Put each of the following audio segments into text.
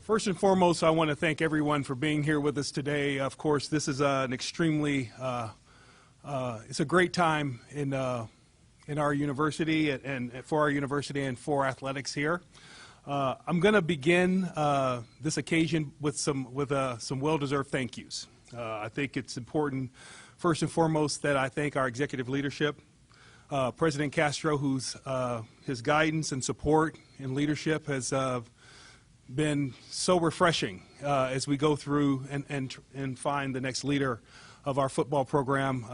First and foremost, I want to thank everyone for being here with us today. Of course, this is an extremely, it's a great time in our university and for our university and for athletics here. I'm going to begin this occasion with some well-deserved thank yous. I think it's important, first and foremost, that I thank our executive leadership, President Castro, whose his guidance and support and leadership has been so refreshing as we go through and find the next leader of our football program.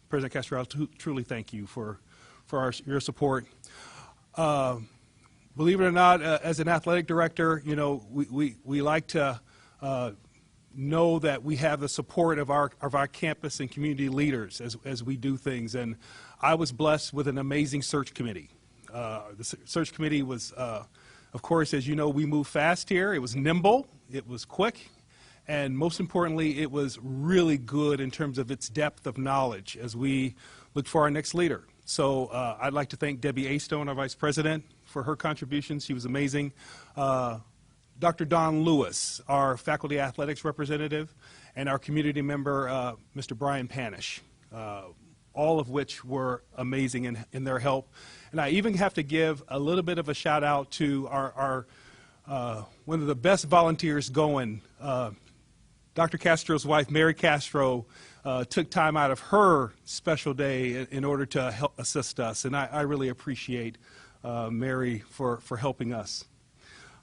President Castro, I truly thank you for your support. Believe it or not, as an athletic director, you know, we like to know that we have the support of our campus and community leaders as we do things. And I was blessed with an amazing search committee. The search committee was, of course, as you know, we move fast here. It was nimble, it was quick, and most importantly, it was really good in terms of its depth of knowledge as we look for our next leader. So I'd like to thank Debbie Astone, our vice president, for her contributions. She was amazing. Dr. Don Lewis, our faculty athletics representative, and our community member, Mr. Brian Panish, all of which were amazing in their help. And I even have to give a little bit of a shout out to our one of the best volunteers going, Dr. Castro's wife, Mary Castro, took time out of her special day in order to help assist us. And I really appreciate Mary for helping us.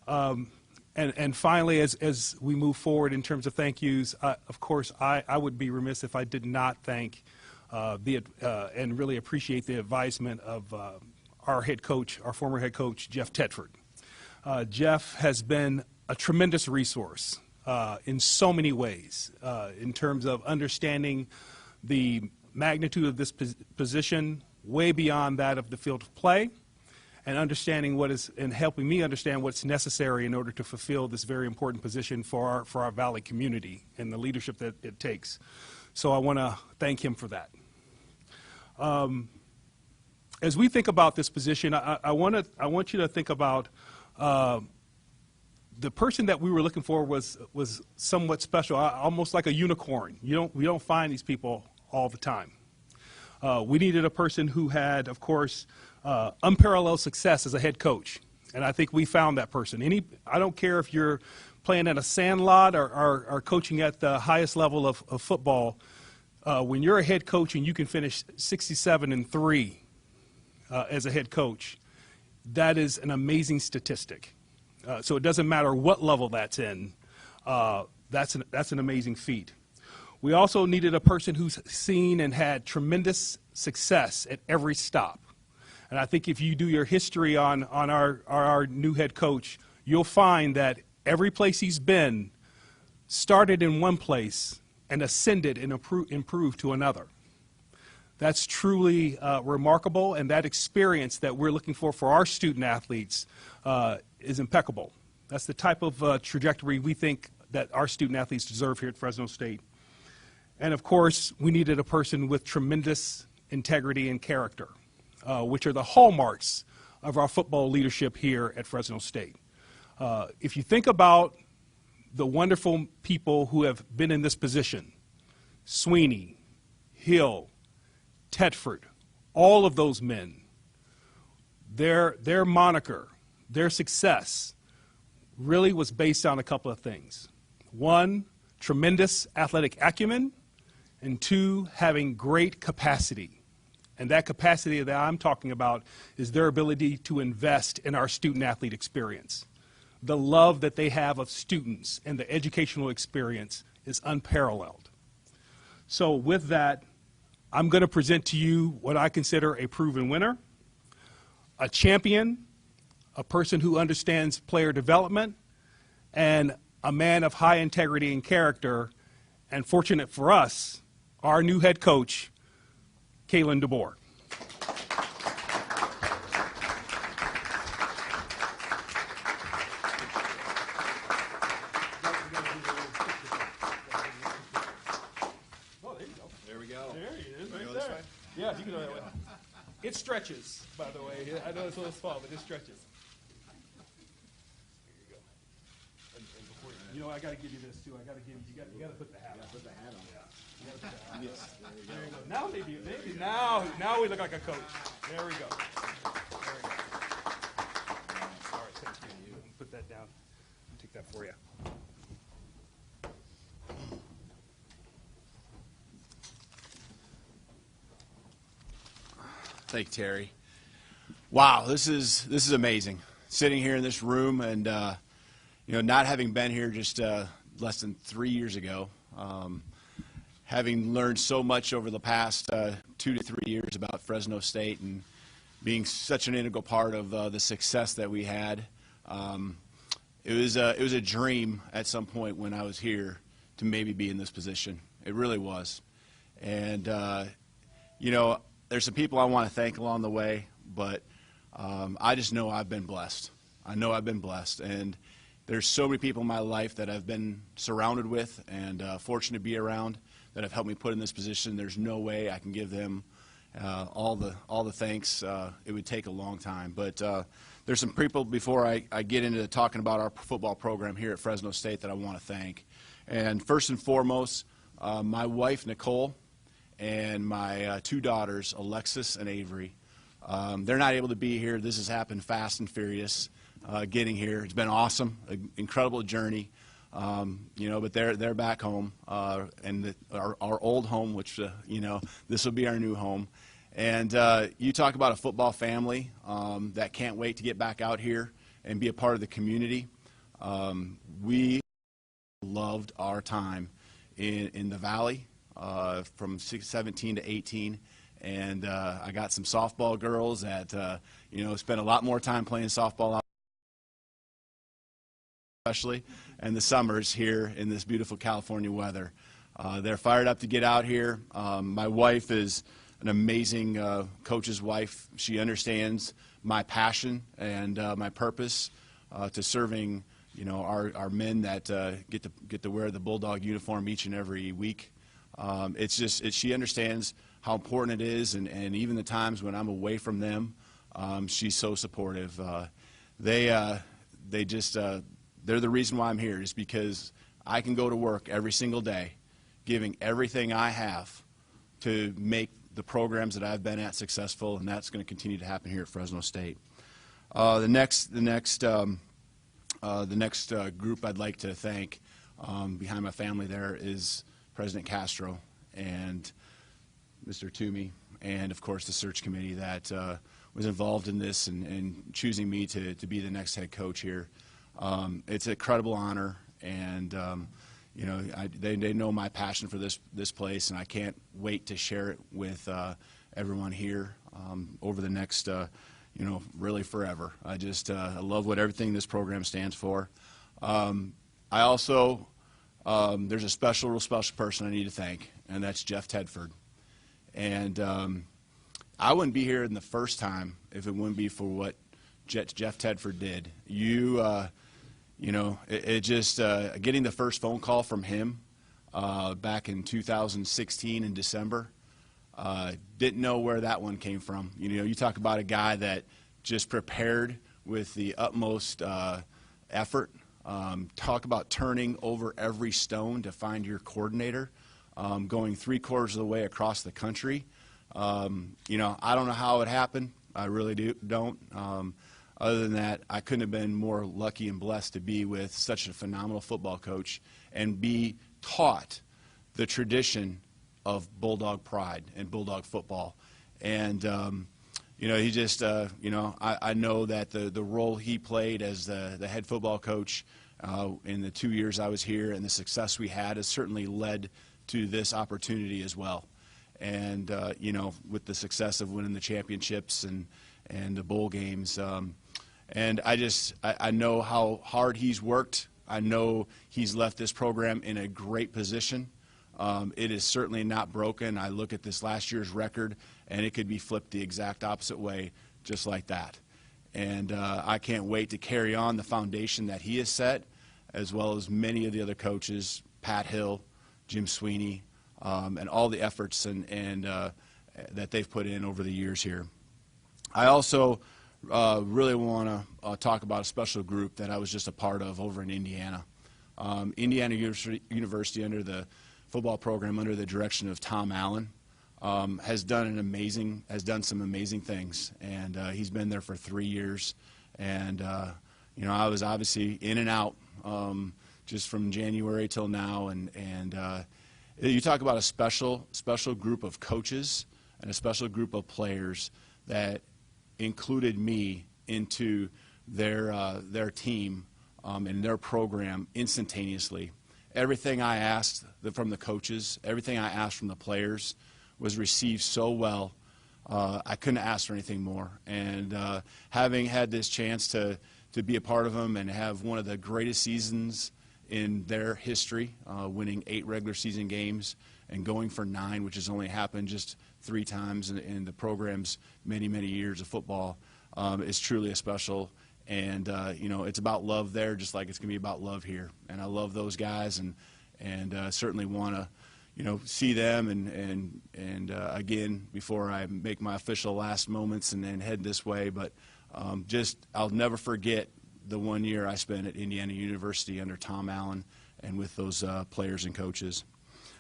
And finally, as we move forward in terms of thank yous, of course, I would be remiss if I did not thank and really appreciate the advisement of our head coach, our former head coach, Jeff Tedford. Jeff has been a tremendous resource in so many ways in terms of understanding the magnitude of this position way beyond that of the field of play, and understanding what is, and helping me understand what's necessary in order to fulfill this very important position for our Valley community and the leadership that it takes. So I want to thank him for that. As we think about this position, I want you to think about the person that we were looking for was somewhat special, almost like a unicorn. We don't find these people all the time. We needed a person who had, of course, unparalleled success as a head coach, and I think we found that person. I don't care if you're playing at a sandlot or coaching at the highest level of football. When you're a head coach and you can finish 67-3 as a head coach, that is an amazing statistic. So it doesn't matter what level that's in. That's an amazing feat. We also needed a person who's seen and had tremendous success at every stop. And I think if you do your history on our new head coach, you'll find that every place he's been started in one place and ascended and improved to another. That's truly remarkable, and that experience that we're looking for our student athletes is impeccable. That's the type of trajectory we think that our student athletes deserve here at Fresno State. And of course, we needed a person with tremendous integrity and character, which are the hallmarks of our football leadership here at Fresno State. If you think about the wonderful people who have been in this position, Sweeney, Hill, Tedford, all of those men, their moniker, their success really was based on a couple of things. One, tremendous athletic acumen, and two, having great capacity. And that capacity that I'm talking about is their ability to invest in our student-athlete experience. The love that they have of students and the educational experience is unparalleled. So with that, I'm going to present to you what I consider a proven winner, a champion, a person who understands player development, and a man of high integrity and character, and fortunate for us, our new head coach, Kalen DeBoer. Yeah, you can go that way. It stretches, by the way. I know it's a little small, but it stretches. Here you go. And You know, I got to give you this too. I got to give you. You got to put the hat on. Put the hat on. Yeah. You gotta put the hat on. Yes. There you go. Now maybe now we look like a coach. There we go. There we go. All right, thank you. Put that down. I'll take that for you. Thank you, Terry. Wow, this is amazing. Sitting here in this room and you know, not having been here just less than 3 years ago, having learned so much over the past 2 to 3 years about Fresno State and being such an integral part of the success that we had. It was a dream at some point when I was here to maybe be in this position. It really was. And you know, there's some people I want to thank along the way, but I just know I've been blessed. I know I've been blessed, and there's so many people in my life that I've been surrounded with and fortunate to be around that have helped me put in this position. There's no way I can give them all the thanks. It would take a long time, but there's some people before I get into talking about our football program here at Fresno State that I want to thank. And first and foremost, my wife Nicole and my 2 daughters Alexis and Avery. They're not able to be here. This has happened fast and furious. Getting here, it's been awesome, an incredible journey. You know, but they're back home, and our old home, which you know, this will be our new home. And you talk about a football family that can't wait to get back out here and be a part of the community. We loved our time in the Valley from 17 to 18. And I got some softball girls that, you know, spent a lot more time playing softball out, especially in the summers here in this beautiful California weather. They're fired up to get out here. My wife is an amazing coach's wife. She understands my passion and my purpose to serving, you know, our men that get to wear the Bulldog uniform each and every week. She understands how important it is, and even the times when I'm away from them, she's so supportive. They're the reason why I'm here, is because I can go to work every single day giving everything I have to make the programs that I've been at successful, and that's going to continue to happen here at Fresno State. The next group I'd like to thank behind my family there is President Castro and Mr. Toomey, and of course the search committee that was involved in this and choosing me to be the next head coach here. It's an incredible honor, and you know, they know my passion for this place, and I can't wait to share it with everyone here over the next you know, really forever. I love what everything this program stands for. I also there's a real special person I need to thank, and that's Jeff Tedford. And I wouldn't be here in the first time if it wouldn't be for what Jeff Tedford did. You know, getting the first phone call from him back in 2016 in December, didn't know where that one came from. You know, you talk about a guy that just prepared with the utmost effort. Talk about turning over every stone to find your coordinator, going 3/4 of the way across the country. You know, I don't know how it happened. I really don't. Other than that, I couldn't have been more lucky and blessed to be with such a phenomenal football coach and be taught the tradition of Bulldog pride and Bulldog football. And you know, he just, you know, I know that the role he played as the head football coach in the 2 years I was here and the success we had has certainly led to this opportunity as well. And, you know, with the success of winning the championships and the bowl games. And I know how hard he's worked. I know he's left this program in a great position. It is certainly not broken. I look at this last year's record, and it could be flipped the exact opposite way, just like that. And I can't wait to carry on the foundation that he has set, as well as many of the other coaches, Pat Hill, Jim Sweeney, and all the efforts that they've put in over the years here. I also really want to talk about a special group that I was just a part of over in Indiana. Indiana University under the football program under the direction of Tom Allen has done some amazing things, and he's been there for 3 years. And you know, I was obviously in and out just from January till now, and you talk about a special group of coaches and a special group of players that included me into their team and their program instantaneously. Everything I asked from the coaches, everything I asked from the players was received so well. I couldn't ask for anything more. And having had this chance to be a part of them and have one of the greatest seasons in their history, winning 8 regular season games and going for 9, which has only happened just 3 times in the program's many, many years of football, is truly a special. And you know, it's about love there, just like it's going to be about love here. And I love those guys, and certainly want to, you know, see them. And again, before I make my official last moments and then head this way, but I'll never forget the 1 year I spent at Indiana University under Tom Allen and with those players and coaches.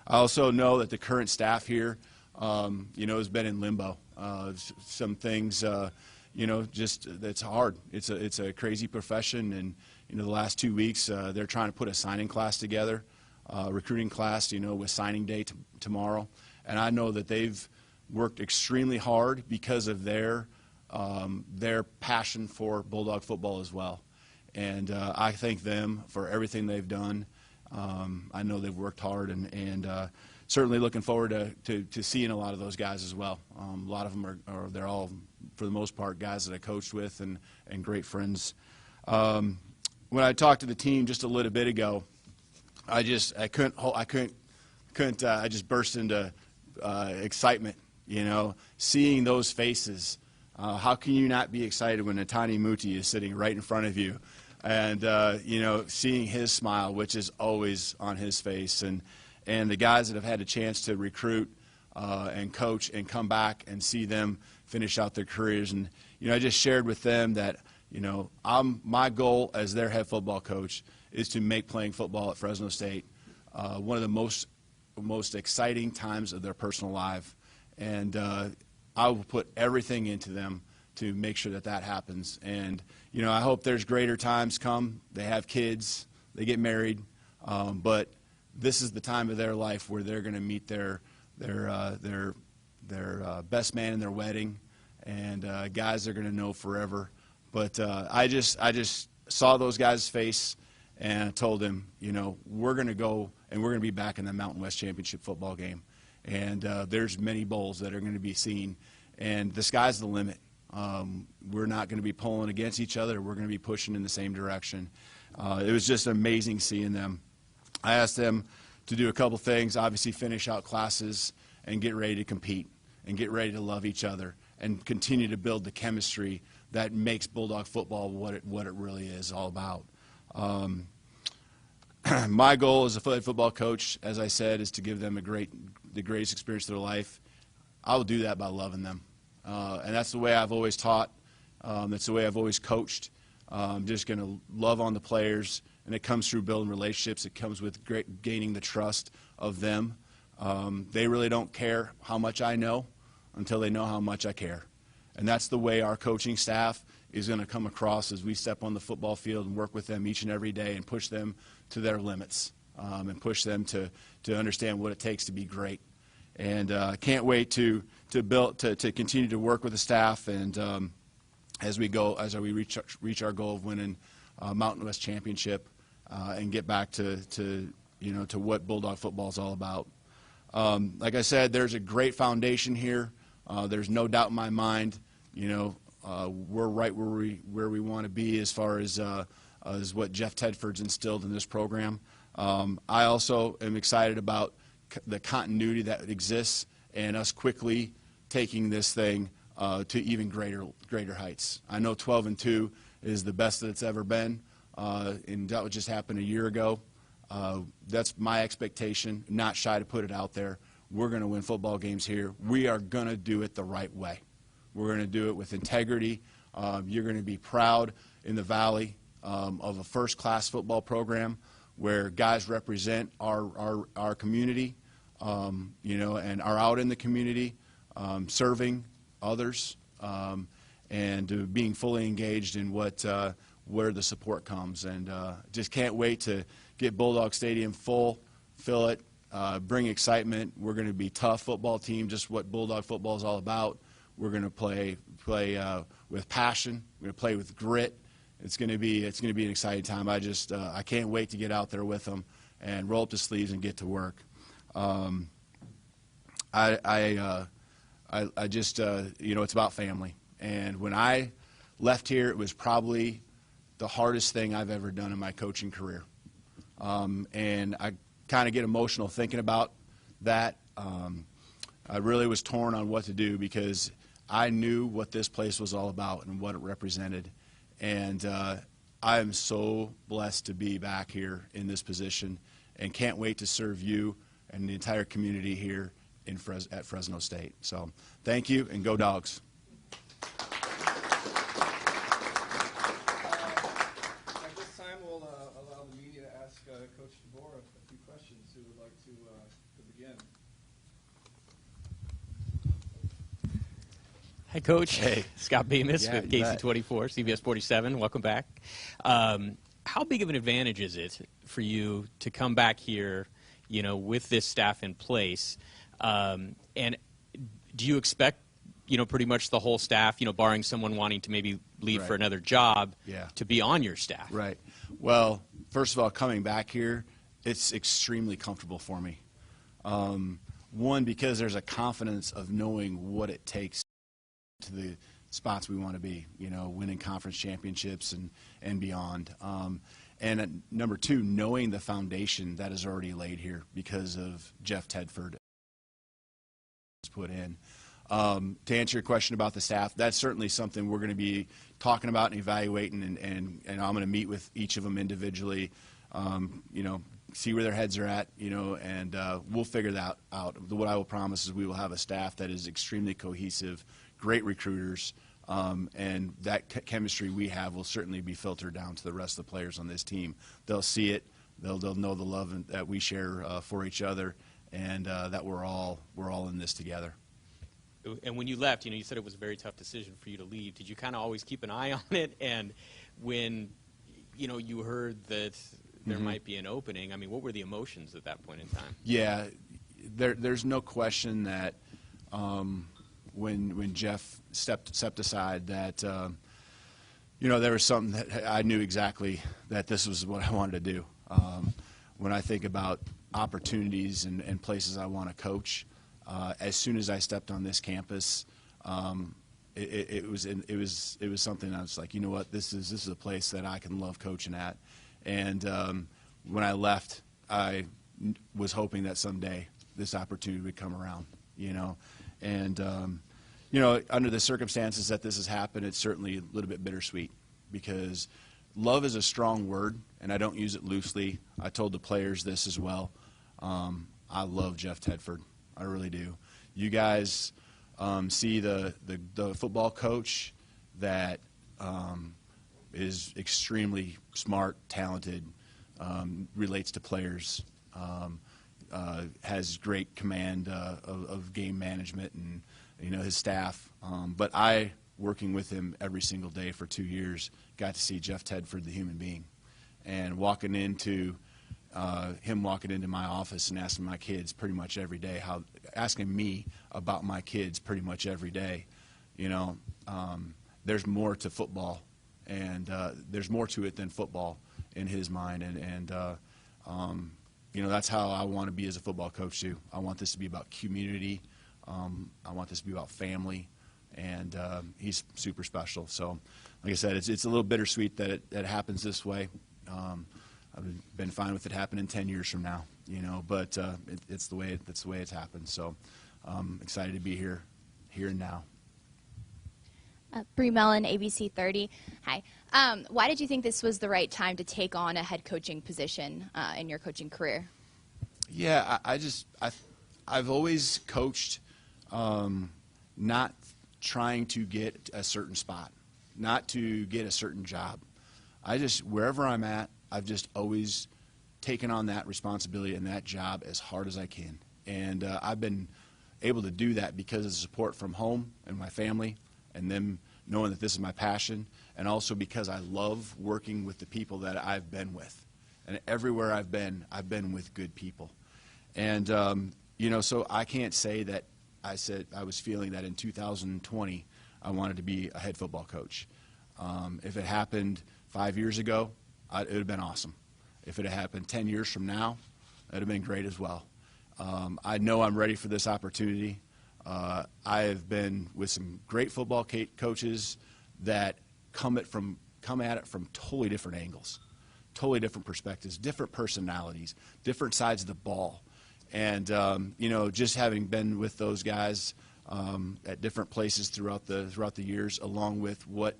I also know that the current staff here, you know, has been in limbo. Some things. You know, just it's hard. It's a crazy profession, and you know, the last 2 weeks they're trying to put a signing class together, recruiting class. You know, with signing day tomorrow, and I know that they've worked extremely hard because of their passion for Bulldog football as well, and I thank them for everything they've done. I know they've worked hard, and certainly looking forward to seeing a lot of those guys as well. A lot of them they're all, for the most part, guys that I coached with and great friends. When I talked to the team just a little bit ago, I just burst into excitement. You know, seeing those faces. How can you not be excited when Natani Muti is sitting right in front of you, and you know, seeing his smile, which is always on his face, and the guys that have had a chance to recruit and coach and come back and see them finish out their careers. And you know, I just shared with them that, you know, my goal as their head football coach is to make playing football at Fresno State one of the most exciting times of their personal life, and I will put everything into them to make sure that happens. And you know, I hope there's greater times come. They have kids, they get married, but this is the time of their life where they're going to meet their best man in their wedding, and guys they're going to know forever. But I just saw those guys' face, and I told them, you know, we're going to go and we're going to be back in the Mountain West Championship football game, and there's many bowls that are going to be seen, and the sky's the limit. We're not going to be pulling against each other. We're going to be pushing in the same direction. It was just amazing seeing them. I asked them to do a couple things, obviously finish out classes and get ready to compete and get ready to love each other and continue to build the chemistry that makes Bulldog football what it really is all about. My goal as a football coach, as I said, is to give them the greatest experience of their life. I will do that by loving them. And that's the way I've always taught. That's the way I've always coached. I'm just going to love on the players, and it comes through building relationships. It comes with gaining the trust of them. They really don't care how much I know until they know how much I care. And that's the way our coaching staff is going to come across as we step on the football field and work with them each and every day and push them to their limits, and push them to understand what it takes to be great. And I can't wait to continue to work with the staff, and as we reach our goal of winning Mountain West Championship, and get back to what Bulldog football is all about. Like I said, there's a great foundation here. There's no doubt in my mind. You know, we're right where we want to be as far as what Jeff Tedford's instilled in this program. I also am excited about the continuity that exists and us quickly taking this thing to even greater heights. I know 12-2 is the best that it's ever been, and that just happened a year ago. That's my expectation. Not shy to put it out there. We're going to win football games here. We are going to do it the right way. We're going to do it with integrity. You're going to be proud in the Valley of a first-class football program where guys represent our community, you know, and are out in the community, serving others, and being fully engaged in where the support comes. And just can't wait to get Bulldog Stadium full, fill it, bring excitement. We're going to be a tough football team, just what Bulldog football is all about. We're going to play with passion. We're going to play with grit. It's going to be an exciting time. I can't wait to get out there with them and roll up the sleeves and get to work. I just you know, it's about family. And when I left here, it was probably the hardest thing I've ever done in my coaching career. And I kind of get emotional thinking about that. I really was torn on what to do because I knew what this place was all about and what it represented. And I am so blessed to be back here in this position and can't wait to serve you and the entire community here at Fresno State. So thank you, and go Dogs. At this time, we'll allow the media to ask Coach DeBoer a few questions. Who would like to begin? Hi, Coach. Hey. Scott Bemis Yeah, with you bet. KC24, CBS 47. Welcome back. How big of an advantage is it for you to come back here, you know, with this staff in place? And do you expect, you know, pretty much the whole staff, you know, barring someone wanting to maybe leave for Right. another job, Yeah. to be on your staff? Right. Well, first of all, coming back here, it's extremely comfortable for me. One, because there's a confidence of knowing what it takes to the spots we want to be, you know, winning conference championships and beyond. And number two, knowing the foundation that is already laid here because of Jeff Tedford put in. To answer your question about the staff, that's certainly something we're going to be talking about and evaluating, and I'm going to meet with each of them individually, you know, see where their heads are at, you know, and we'll figure that out. What I will promise is we will have a staff that is extremely cohesive, great recruiters, and that chemistry we have will certainly be filtered down to the rest of the players on this team. They'll see it, they'll know the love that we share for each other, and that we're all in this together. And when you left, you know, you said it was a very tough decision for you to leave. Did you kind of always keep an eye on it? And when, you know, you heard that there might be an opening, I mean, what were the emotions at that point in time? Yeah, there's no question that when Jeff stepped aside, that you know, there was something that I knew exactly that this was what I wanted to do. When I think about opportunities and places I want to coach, as soon as I stepped on this campus, it was something I was like, you know what, this is a place that I can love coaching at. And when I left, I was hoping that someday this opportunity would come around, you know. And you know, under the circumstances that this has happened, it's certainly a little bit bittersweet because love is a strong word, and I don't use it loosely. I told the players this as well. I love Jeff Tedford. I really do. You guys see the football coach that is extremely smart, talented, relates to players, has great command of game management and, you know, his staff. But I, working with him every single day for 2 years, got to see Jeff Tedford, the human being, and walking into my office and asking my kids pretty much every day, asking me about my kids pretty much every day. You know, there's more to football, and there's more to it than football in his mind, and you know, that's how I want to be as a football coach too. I want this to be about community. I want this to be about family, and he's super special. So, like I said, it's a little bittersweet that it happens this way. I've been fine with it happening 10 years from now, you know, but it's the way it's happened. So I'm excited to be here and now. Bree Mellon, ABC 30. Hi. Why did you think this was the right time to take on a head coaching position in your coaching career? Yeah, I've always coached, not trying to get a certain spot, not to get a certain job. Wherever I'm at, I've just always taken on that responsibility and that job as hard as I can. And I've been able to do that because of the support from home and my family, and them knowing that this is my passion, and also because I love working with the people that I've been with. And everywhere I've been with good people. And, you know, so I can't say that I said I was feeling that in 2020 I wanted to be a head football coach. If it happened 5 years ago, it would have been awesome. If it had happened 10 years from now, it would have been great as well. I know I'm ready for this opportunity. I have been with some great football coaches that come at it from totally different angles, totally different perspectives, different personalities, different sides of the ball. And you know, just having been with those guys at different places throughout the years, along with what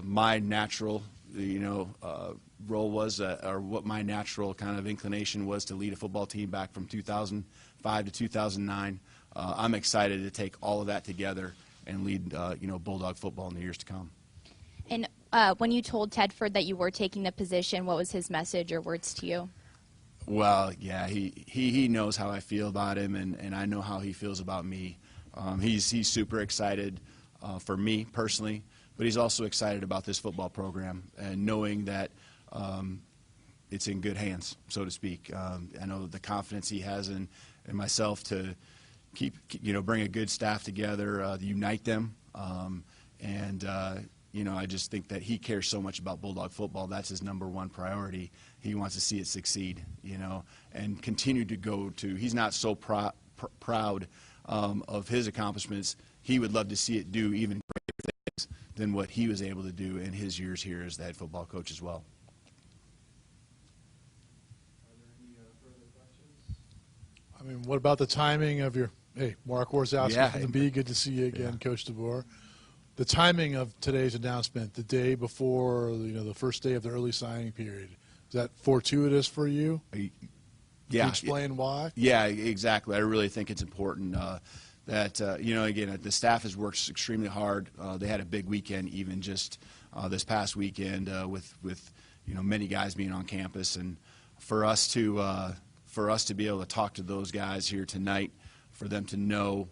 my natural, you know, role was, or what my natural kind of inclination was to lead a football team back from 2005 to 2009. I'm excited to take all of that together and lead, you know, Bulldog football in the years to come. And when you told Tedford that you were taking the position, what was his message or words to you? Well, yeah, he knows how I feel about him, and I know how he feels about me. He's super excited for me personally, but he's also excited about this football program and knowing that it's in good hands, so to speak. I know the confidence he has in myself to bring a good staff together, unite them, and you know, I just think that he cares so much about Bulldog football. That's his #1 priority. He wants to see it succeed, you know, and continue to go to. He's not so proud of his accomplishments. He would love to see it do even greater things than what he was able to do in his years here as the head football coach as well. Are there any further questions? I mean, what about the timing of your, hey, Mark Warzowski Yeah. from the B, good to see you again, Yeah. Coach DeBoer. The timing of today's announcement, the day before, you know, the first day of the early signing period, is that fortuitous for you? Can you explain why? Yeah, exactly. I really think it's important that, you know, again, the staff has worked extremely hard. They had a big weekend even just this past weekend with you know, many guys being on campus. And for us to be able to talk to those guys here tonight, for them to know,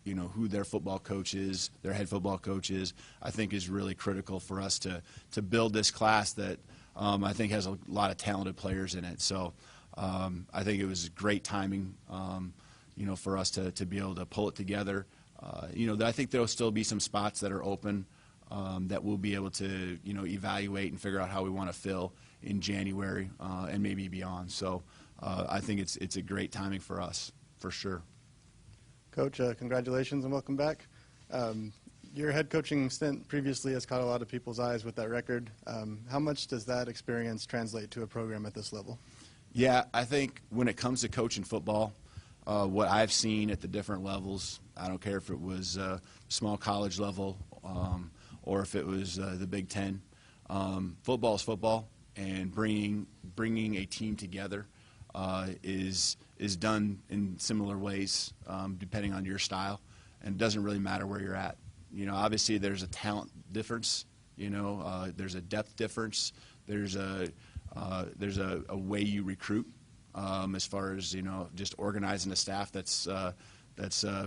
you know, who their football coach is, their head football coach is, I think is really critical for us to build this class that I think has a lot of talented players in it. So I think it was great timing, you know, for us to be able to pull it together. You know, I think there will still be some spots that are open that we'll be able to, you know, evaluate and figure out how we want to fill in January and maybe beyond. So I think it's a great timing for us, for sure. Coach, congratulations and welcome back. Your head coaching stint previously has caught a lot of people's eyes with that record. How much does that experience translate to a program at this level? Yeah, I think when it comes to coaching football, what I've seen at the different levels, I don't care if it was small college level or if it was the Big Ten, football is football, and bringing a team together is done in similar ways depending on your style, and it doesn't really matter where you're at. You know, obviously there's a talent difference. You know, there's a depth difference. There's a way you recruit as far as, you know, just organizing a staff that's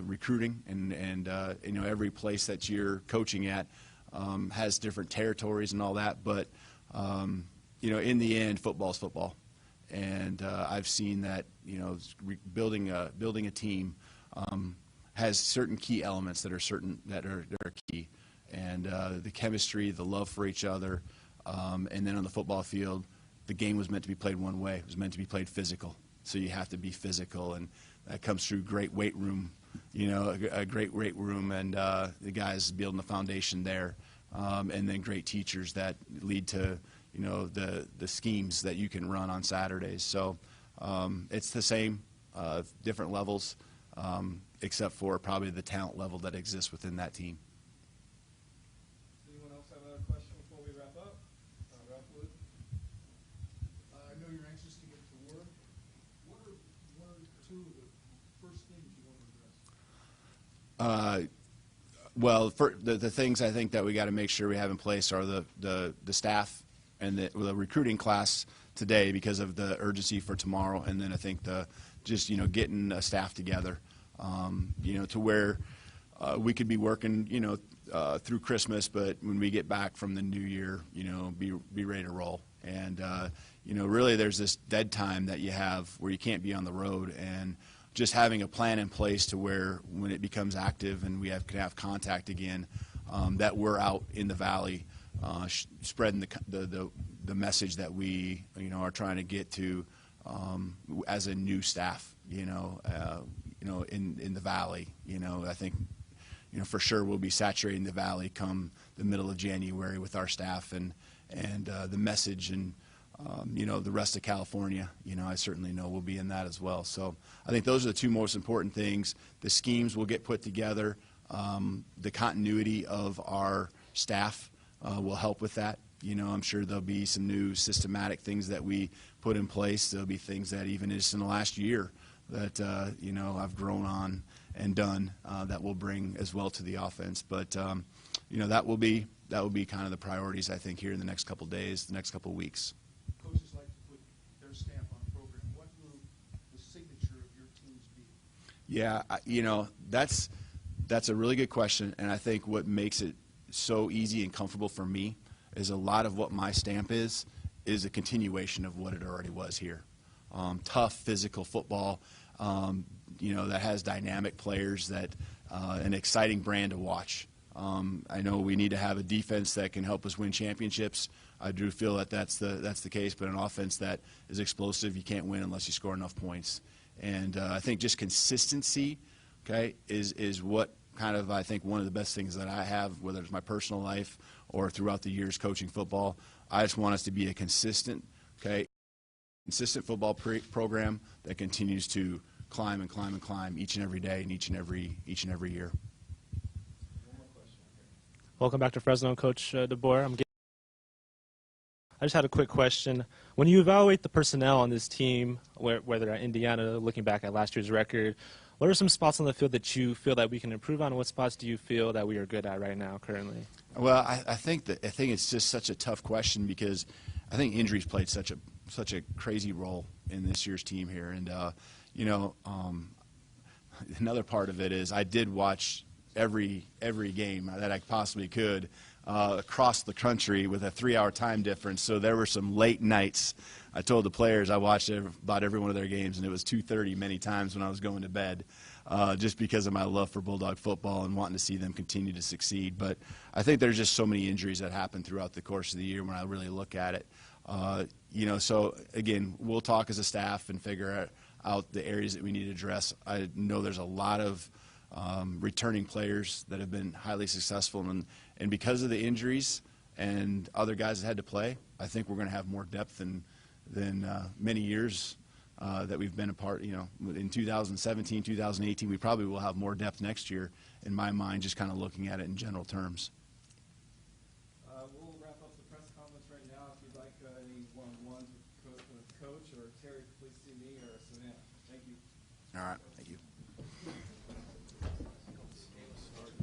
recruiting, and you know, every place that you're coaching at has different territories and all that. But you know, in the end, football is football. And I've seen that, you know, building a team has certain key elements that are key, and the chemistry, the love for each other, and then on the football field, the game was meant to be played one way. It was meant to be played physical, so you have to be physical, and that comes through great weight room, you know, a great weight room, and the guys building the foundation there, and then great teachers that lead to, you know, the schemes that you can run on Saturdays. So it's the same, different levels, except for probably the talent level that exists within that team. Does anyone else have a question before we wrap up? Ralph Wood? I know you're anxious to get to work. What are one or two of the first things you want to address? Well, for the things I think that we got to make sure we have in place are the staff, and the recruiting class today because of the urgency for tomorrow, and then I think just getting a staff together, to where we could be working through Christmas, but when we get back from the new year, be ready to roll. And really there's this dead time that you have where you can't be on the road, and just having a plan in place to where when it becomes active and we can have contact again, that we're out in the valley spreading the message that we are trying to get to as a new staff, in the valley. I think for sure we'll be saturating the valley come the middle of January with our staff and the message, and the rest of California, I certainly know we'll be in that as well. So I think those are the two most important things. The schemes will get put together. The continuity of our staff will help with that. I'm sure there'll be some new systematic things that we put in place. There'll be things that even just in the last year that, I've grown on and done that will bring as well to the offense. But, that will be kind of the priorities, I think, here in the next couple of days, the next couple of weeks. Coaches like to put their stamp on a program. What will the signature of your teams be? Yeah, that's a really good question, and I think what makes it so easy and comfortable for me is a lot of what my stamp is a continuation of what it already was here. Tough, physical football, that has dynamic players, that an exciting brand to watch. I know we need to have a defense that can help us win championships. I do feel that that's the case, but an offense that is explosive, you can't win unless you score enough points. And I think just consistency, okay, is what kind of, I think, one of the best things that I have, whether it's my personal life or throughout the years coaching football. I just want us to be a consistent football program that continues to climb and climb and climb each and every day and each and every year. Welcome back to Fresno, Coach DeBoer. I just had a quick question. When you evaluate the personnel on this team, whether at Indiana, looking back at last year's record, what are some spots on the field that you feel that we can improve on, and what spots do you feel that we are good at right now currently? Well, I think it's just such a tough question because I think injuries played such a crazy role in this year's team here, and another part of it is I did watch every game that I possibly could across the country with a 3-hour time difference. So there were some late nights. I told the players I watched about every one of their games, and it was 2:30 many times when I was going to bed, just because of my love for Bulldog football and wanting to see them continue to succeed. But I think there's just so many injuries that happen throughout the course of the year when I really look at it. So again, we'll talk as a staff and figure out the areas that we need to address. I know there's a lot of returning players that have been highly successful, and because of the injuries and other guys that had to play, I think we're going to have more depth than many years that we've been a part. In 2017, 2018, we probably will have more depth next year, in my mind, just kind of looking at it in general terms. We'll wrap up the press conference right now. If you'd like any one-on-ones with Coach or Terry, please see me or Savannah. Thank you. All right. Thank you.